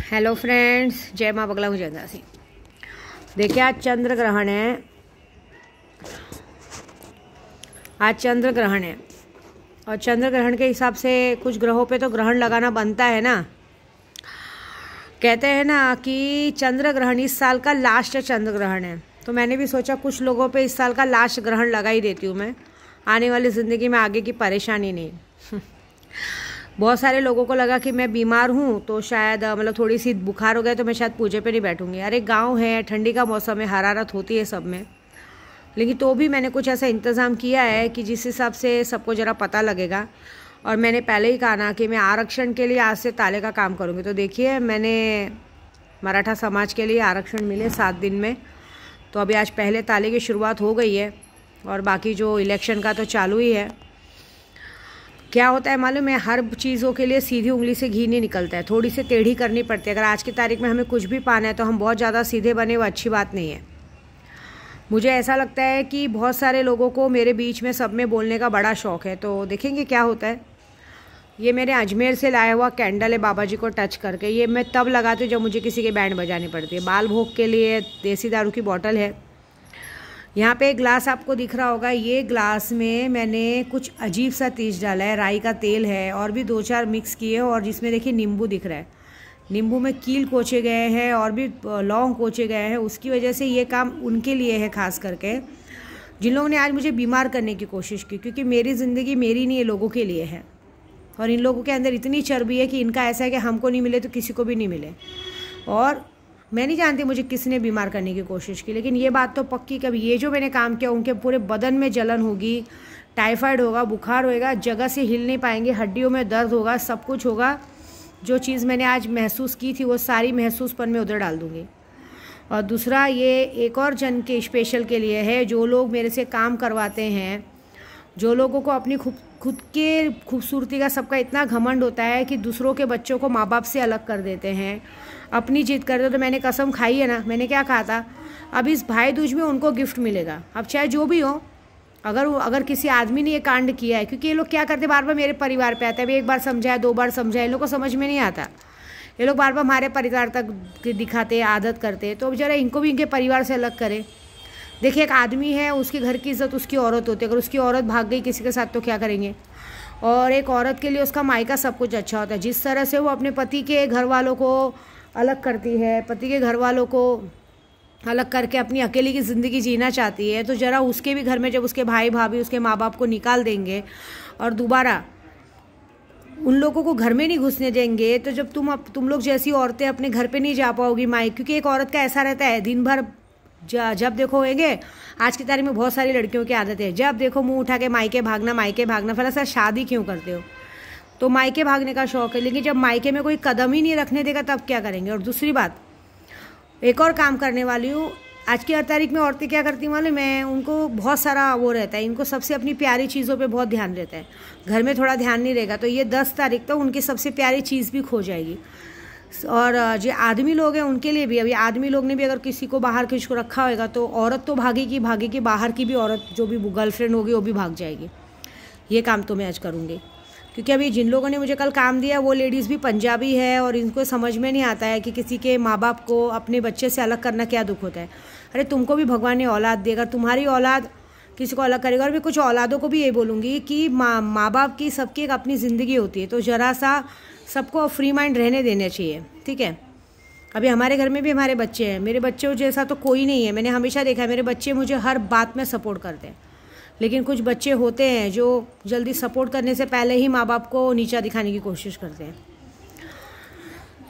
Hello friends, जय माँ बगला मुझे सी। देखिए आज चंद्र ग्रहण है। आज चंद्र ग्रहण है और चंद्र ग्रहण के हिसाब से कुछ ग्रहों पे तो ग्रहण लगाना बनता है ना। कहते हैं ना कि चंद्र ग्रहण इस साल का लास्ट चंद्र ग्रहण है, तो मैंने भी सोचा कुछ लोगों पे इस साल का लास्ट ग्रहण लगा ही देती हूँ मैं। आने वाली ज़िंदगी में आगे की परेशानी नहीं। बहुत सारे लोगों को लगा कि मैं बीमार हूँ तो शायद मतलब थोड़ी सी बुखार हो गया तो मैं शायद पूजे पे नहीं बैठूंगी। अरे गांव है, ठंडी का मौसम है, हरारत होती है सब में, लेकिन तो भी मैंने कुछ ऐसा इंतज़ाम किया है कि जिस हिसाब से सबको ज़रा पता लगेगा। और मैंने पहले ही कहा ना कि मैं आरक्षण के लिए आज से ताले का काम करूँगी। तो देखिए मैंने मराठा समाज के लिए आरक्षण मिले 7 दिन में, तो अभी आज पहले ताले की शुरुआत हो गई है और बाकी जो इलेक्शन का तो चालू ही है। क्या होता है मालूम है, हर चीज़ों के लिए सीधी उंगली से घी नहीं निकलता है, थोड़ी सी टेढ़ी करनी पड़ती है। अगर आज की तारीख में हमें कुछ भी पाना है तो हम बहुत ज़्यादा सीधे बने, वो अच्छी बात नहीं है। मुझे ऐसा लगता है कि बहुत सारे लोगों को मेरे बीच में सब में बोलने का बड़ा शौक़ है, तो देखेंगे क्या होता है। ये मेरे अजमेर से लाया हुआ कैंडल है बाबा जी को टच करके। ये मैं तब लगाती हूँ जब मुझे किसी के बैंड बजानी पड़ती है। बाल भोग के लिए देसी दारू की बोतल है। यहाँ पे एक ग्लास आपको दिख रहा होगा, ये ग्लास में मैंने कुछ अजीब सा तीज डाला है, राई का तेल है और भी 2-4 मिक्स किए, और जिसमें देखिए नींबू दिख रहा है। नींबू में कील कोचे गए हैं और भी लौंग कोचे गए हैं। उसकी वजह से ये काम उनके लिए है, खास करके जिन लोगों ने आज मुझे बीमार करने की कोशिश की, क्योंकि मेरी ज़िंदगी मेरी नहीं, ये लोगों के लिए है। और इन लोगों के अंदर इतनी चर्बी है कि इनका ऐसा है कि हमको नहीं मिले तो किसी को भी नहीं मिले। और मैं नहीं जानती मुझे किसने बीमार करने की कोशिश की, लेकिन ये बात तो पक्की कभी ये जो मैंने काम किया उनके पूरे बदन में जलन होगी, टाइफाइड होगा, बुखार होएगा, जगह से हिल नहीं पाएंगे, हड्डियों में दर्द होगा, सब कुछ होगा। जो चीज़ मैंने आज महसूस की थी वो सारी महसूसपन में उधर डाल दूँगी। और दूसरा, ये एक और जन के स्पेशल के लिए है, जो लोग मेरे से काम करवाते हैं, जो लोगों को अपनी खुद के खूबसूरती का सबका इतना घमंड होता है कि दूसरों के बच्चों को माँ बाप से अलग कर देते हैं, अपनी जिद करते। तो मैंने कसम खाई है ना, मैंने क्या कहा था, अब इस भाई दूज में उनको गिफ्ट मिलेगा। अब चाहे जो भी हो, अगर किसी आदमी ने ये कांड किया है, क्योंकि ये लोग क्या करते बार बार मेरे परिवार पे आते हैं। अभी एक बार समझाया, 2 बार समझाया, इन लोग को समझ में नहीं आता। ये लोग बार बार हमारे परिवार तक दिखाते, आदत करते, तो अब जरा इनको भी इनके परिवार से अलग करें। देखिए एक आदमी है, उसके घर की इज्जत उसकी औरत होती है। अगर उसकी औरत भाग गई किसी के साथ तो क्या करेंगे। और एक औरत के लिए उसका मायका सब कुछ अच्छा होता है। जिस तरह से वो अपने पति के घर वालों को अलग करती है, पति के घर वालों को अलग करके अपनी अकेली की ज़िंदगी जीना चाहती है, तो ज़रा उसके भी घर में जब उसके भाई भाभी उसके माँ बाप को निकाल देंगे और दोबारा उन लोगों को घर में नहीं घुसने देंगे, तो जब तुम लोग जैसी औरतें अपने घर पे नहीं जा पाओगी माई। क्योंकि एक औरत का ऐसा रहता है, दिन भर जब देखो होंगे, आज की तारीख में बहुत सारी लड़कियों की आदत है, जब देखो मुंह उठा के मायके भागना, मायके भागना। फिर ऐसा शादी क्यों करते हो, तो मायके भागने का शौक़ है, लेकिन जब मायके में कोई कदम ही नहीं रखने देगा तब क्या करेंगे। और दूसरी बात, एक और काम करने वाली हूँ। आज की हर तारीख में औरतें क्या करती मालूम है, उनको बहुत सारा वो रहता है, इनको सबसे अपनी प्यारी चीज़ों पे बहुत ध्यान रहता है। घर में थोड़ा ध्यान नहीं रहेगा तो ये 10 तारीख तक उनकी सबसे प्यारी चीज़ भी खो जाएगी। और जो आदमी लोग हैं उनके लिए भी, अभी आदमी लोग ने भी अगर किसी को बाहर किसी को रखा होगा तो औरत तो भागेगी, बाहर की भी औरत जो भी गर्लफ्रेंड होगी वो भी भाग जाएगी। ये काम तो मैं आज करूँगी, क्योंकि अभी जिन लोगों ने मुझे कल काम दिया वो लेडीज़ भी पंजाबी है और इनको समझ में नहीं आता है कि किसी के माँ बाप को अपने बच्चे से अलग करना क्या दुख होता है। अरे तुमको भी भगवान ने औलाद दी, अगर तुम्हारी औलाद किसी को अलग करेगा। और मैं कुछ औलादों को भी ये बोलूँगी कि माँ बाप की सबकी एक अपनी ज़िंदगी होती है, तो ज़रा सा सबको फ्री माइंड रहने देना चाहिए, ठीक है। अभी हमारे घर में भी हमारे बच्चे हैं, मेरे बच्चों जैसा तो कोई नहीं है। मैंने हमेशा देखा है मेरे बच्चे मुझे हर बात में सपोर्ट करते हैं, लेकिन कुछ बच्चे होते हैं जो जल्दी सपोर्ट करने से पहले ही माँ बाप को नीचा दिखाने की कोशिश करते हैं।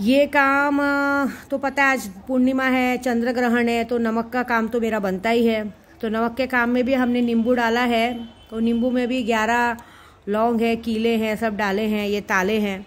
ये काम तो पता है, आज पूर्णिमा है, चंद्र ग्रहण है, तो नमक का काम तो मेरा बनता ही है। तो नमक के काम में भी हमने नींबू डाला है, तो नींबू में भी 11 लौंग है, कीले हैं, सब डाले हैं, ये ताले हैं।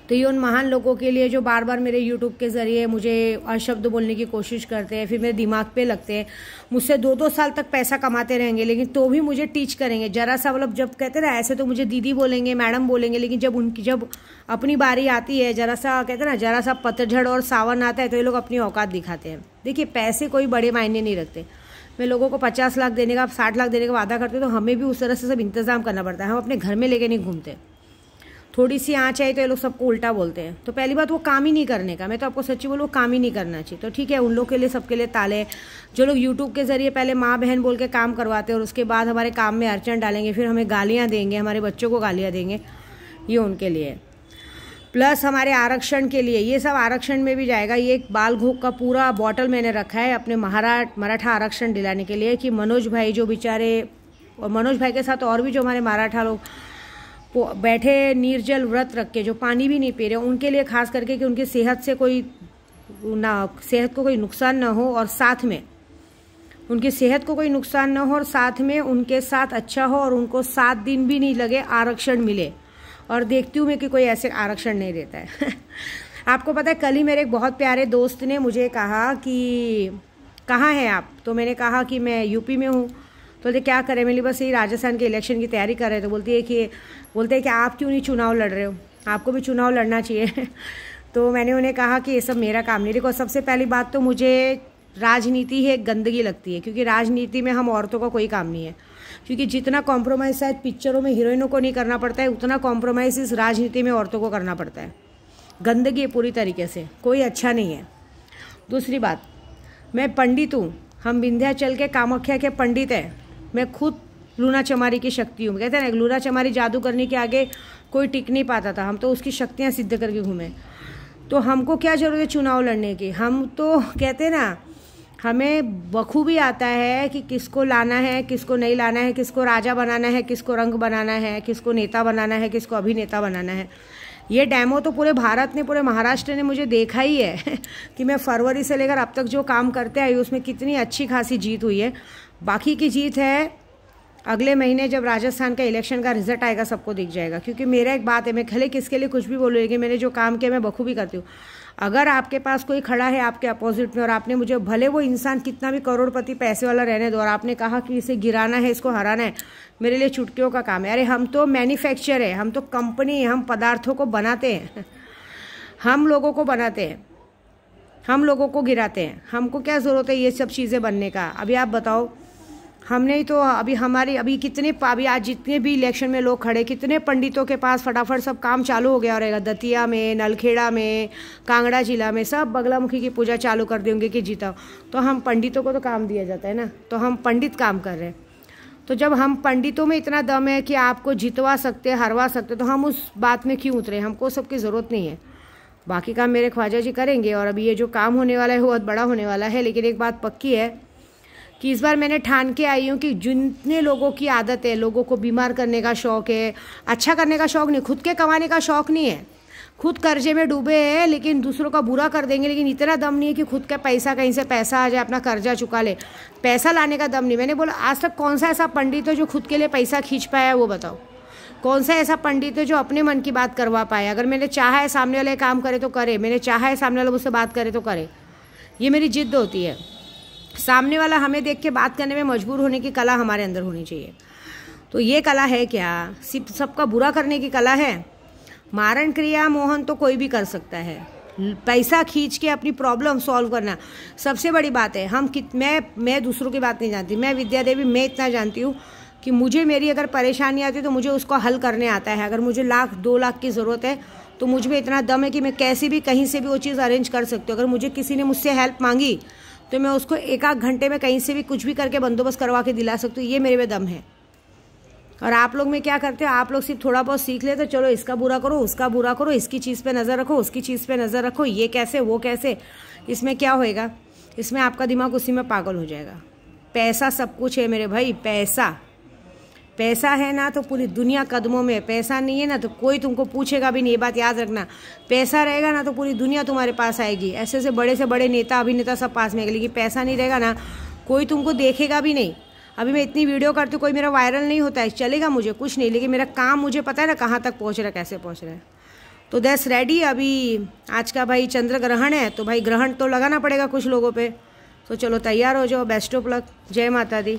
तो ये उन महान लोगों के लिए जो बार बार मेरे यूट्यूब के ज़रिए मुझे अशब्द बोलने की कोशिश करते हैं, फिर मेरे दिमाग पे लगते हैं, मुझसे 2-2 साल तक पैसा कमाते रहेंगे, लेकिन तो भी मुझे टीच करेंगे। जरा सा मतलब जब कहते ना ऐसे तो मुझे दीदी बोलेंगे, मैडम बोलेंगे, लेकिन जब अपनी बारी आती है, जरा सा कहते ना जरा सा पतझड़ और सावन आता है तो ये लोग अपनी औकात दिखाते हैं। देखिए पैसे कोई बड़े मायने नहीं रखते। मैं लोगों को 50 लाख देने का, 60 लाख देने का वादा करते तो हमें भी उस तरह से सब इंतज़ाम करना पड़ता है, हम अपने घर में लेके नहीं घूमते। थोड़ी सी आँच आई तो ये लोग सबको उल्टा बोलते हैं। तो पहली बात वो काम ही नहीं करने का, मैं तो आपको सच्ची बोलूँ, काम ही नहीं करना चाहिए। तो ठीक है, उन लोग के लिए, सबके लिए ताले। जो लोग यूट्यूब के ज़रिए पहले माँ बहन बोल के काम करवाते हैं और उसके बाद हमारे काम में अड़चन डालेंगे, फिर हमें गालियाँ देंगे, हमारे बच्चों को गालियाँ देंगे, ये उनके लिए। प्लस हमारे आरक्षण के लिए, ये सब आरक्षण में भी जाएगा। ये एक बाल घोक का पूरा बॉटल मैंने रखा है अपने मराठा आरक्षण दिलाने के लिए, कि मनोज भाई जो बेचारे, और मनोज भाई के साथ और भी जो हमारे मराठा लोग बैठे निर्जल व्रत रख के, जो पानी भी नहीं पी रहे, उनके लिए खास करके, कि उनकी सेहत से कोई सेहत को कोई नुकसान ना हो, और साथ में उनकी सेहत को कोई नुकसान ना हो, और साथ में उनके साथ अच्छा हो, और उनको 7 दिन भी नहीं लगे आरक्षण मिले। और देखती हूँ मैं कि कोई ऐसे आरक्षण नहीं देता है। आपको पता है, कल ही मेरे एक बहुत प्यारे दोस्त ने मुझे कहा कि कहाँ हैं आप, तो मैंने कहा कि मैं यूपी में हूँ। तो बोलते क्या करें, मेरी बस यही राजस्थान के इलेक्शन की तैयारी कर रहे। तो बोलते हैं कि आप क्यों नहीं चुनाव लड़ रहे हो, आपको भी चुनाव लड़ना चाहिए। तो मैंने उन्हें कहा कि ये सब मेरा काम नहीं। देखो, सबसे पहली बात तो मुझे राजनीति है गंदगी लगती है, क्योंकि राजनीति में हम औरतों का कोई काम नहीं है। क्योंकि जितना कॉम्प्रोमाइज़ शायद पिक्चरों में हीरोइनों को नहीं करना पड़ता है, उतना कॉम्प्रोमाइज़ इस राजनीति में औरतों को करना पड़ता है। गंदगी है पूरी तरीके से, कोई अच्छा नहीं है। दूसरी बात, मैं पंडित हूँ, हम विंध्याचल के कामाख्या के पंडित हैं। मैं खुद लूना चमारी की शक्ति हूँ। कहते हैं ना, लूना चमारी जादू करने के आगे कोई टिक नहीं पाता था, हम तो उसकी शक्तियाँ सिद्ध करके घूमे। तो हमको क्या ज़रूरत है चुनाव लड़ने की। हम तो कहते हैं ना, हमें बखूबी आता है कि किसको लाना है, किसको नहीं लाना है, किसको राजा बनाना है, किसको रंग बनाना है, किसको नेता बनाना है, किसको अभिनेता बनाना है। ये डेमो तो पूरे भारत ने, पूरे महाराष्ट्र ने मुझे देखा ही है कि मैं फरवरी से लेकर अब तक जो काम करते आई उसमें कितनी अच्छी खासी जीत हुई है। बाकी की जीत है अगले महीने जब राजस्थान का इलेक्शन का रिजल्ट आएगा, सबको दिख जाएगा। क्योंकि मेरा एक बात है, मैं भले किसके लिए कुछ भी बोलूँ, लेकिन मैंने जो काम किया मैं बखूबी करती हूँ। अगर आपके पास कोई खड़ा है आपके अपोजिट में, और आपने मुझे, भले वो इंसान कितना भी करोड़पति पैसे वाला रहने दो, और आपने कहा कि इसे गिराना है, इसको हराना है, मेरे लिए चुटकियों का काम है। अरे हम तो मैन्युफैक्चर है, हम तो कंपनी है, हम पदार्थों को बनाते हैं, हम लोगों को बनाते हैं, हम लोगों को गिराते हैं। हमको क्या ज़रूरत है ये सब चीज़ें बनने का। अभी आप बताओ, हमने ही तो अभी कितने, अभी आज जितने भी इलेक्शन में लोग खड़े, कितने पंडितों के पास फटाफट सब काम चालू हो गया रहेगा। दतिया में, नलखेड़ा में, कांगड़ा जिला में सब बगलामुखी की पूजा चालू कर देंगे कि जीता। तो हम पंडितों को तो काम दिया जाता है ना, तो हम पंडित काम कर रहे हैं। तो जब हम पंडितों में इतना दम है कि आपको जितवा सकते, हरवा सकते, तो हम उस बात में क्यों उतरे। हमको सबकी ज़रूरत नहीं है, बाकी काम मेरे ख्वाजा जी करेंगे। और अभी ये जो काम होने वाला है वो बहुत बड़ा होने वाला है। लेकिन एक बात पक्की है कि इस बार मैंने ठान के आई हूँ कि जितने लोगों की आदत है, लोगों को बीमार करने का शौक़ है, अच्छा करने का शौक़ नहीं, खुद के कमाने का शौक़ नहीं है, खुद कर्जे में डूबे हैं लेकिन दूसरों का बुरा कर देंगे, लेकिन इतना दम नहीं है कि खुद का पैसा, कहीं से पैसा आ जाए अपना कर्जा चुका ले, पैसा लाने का दम नहीं। मैंने बोला आज तक कौन सा ऐसा पंडित है जो खुद के लिए पैसा खींच पाया है, वो बताओ। कौन सा ऐसा पंडित है जो अपने मन की बात करवा पाए। अगर मैंने चाहा है सामने वाले काम करे तो करे, मैंने चाहा है सामने वाला मुझसे बात करे तो करे, ये मेरी जिद्द होती है। सामने वाला हमें देख के बात करने में मजबूर होने की कला हमारे अंदर होनी चाहिए। तो ये कला है क्या, सिर्फ सबका बुरा करने की कला है? मारण क्रिया मोहन तो कोई भी कर सकता है, पैसा खींच के अपनी प्रॉब्लम सॉल्व करना सबसे बड़ी बात है। मैं दूसरों की बात नहीं जानती, मैं विद्या देवी, मैं इतना जानती हूँ कि मुझे मेरी अगर परेशानी आती है तो मुझे उसको हल करने आता है। अगर मुझे 1-2 लाख की ज़रूरत है तो मुझ में इतना दम है कि मैं कैसे भी कहीं से भी वो चीज़ अरेंज कर सकती हूँ। अगर मुझे किसी ने मुझसे हेल्प मांगी तो मैं उसको 1-8 घंटे में कहीं से भी कुछ भी करके बंदोबस्त करवा के दिला सकती हूँ। ये मेरे में दम है। और आप लोग में क्या करते हो, आप लोग सिर्फ थोड़ा बहुत सीख लेते, चलो इसका बुरा करो, उसका बुरा करो, इसकी चीज़ पे नज़र रखो, उसकी चीज़ पे नज़र रखो, ये कैसे वो कैसे। इसमें क्या होएगा, इसमें आपका दिमाग उसी में पागल हो जाएगा। पैसा सब कुछ है मेरे भाई, पैसा है ना तो पूरी दुनिया कदमों में, पैसा नहीं है ना तो कोई तुमको पूछेगा भी नहीं। ये बात याद रखना, पैसा रहेगा ना तो पूरी दुनिया तुम्हारे पास आएगी, ऐसे से बड़े नेता अभिनेता सब पास में आएंगे। लेकिन पैसा नहीं रहेगा ना, कोई तुमको देखेगा भी नहीं। अभी मैं इतनी वीडियो करती हूँ, कोई मेरा वायरल नहीं होता है, चलेगा मुझे कुछ नहीं, लेकिन मेरा काम मुझे पता है ना कहाँ तक पहुँच रहा है, कैसे पहुँच रहा है। तो दैट्स रेडी। अभी आज का भाई चंद्र ग्रहण है, तो भाई ग्रहण तो लगाना पड़ेगा कुछ लोगों पे। तो चलो तैयार हो जाओ, बेस्ट ऑफ लक, जय माता दी।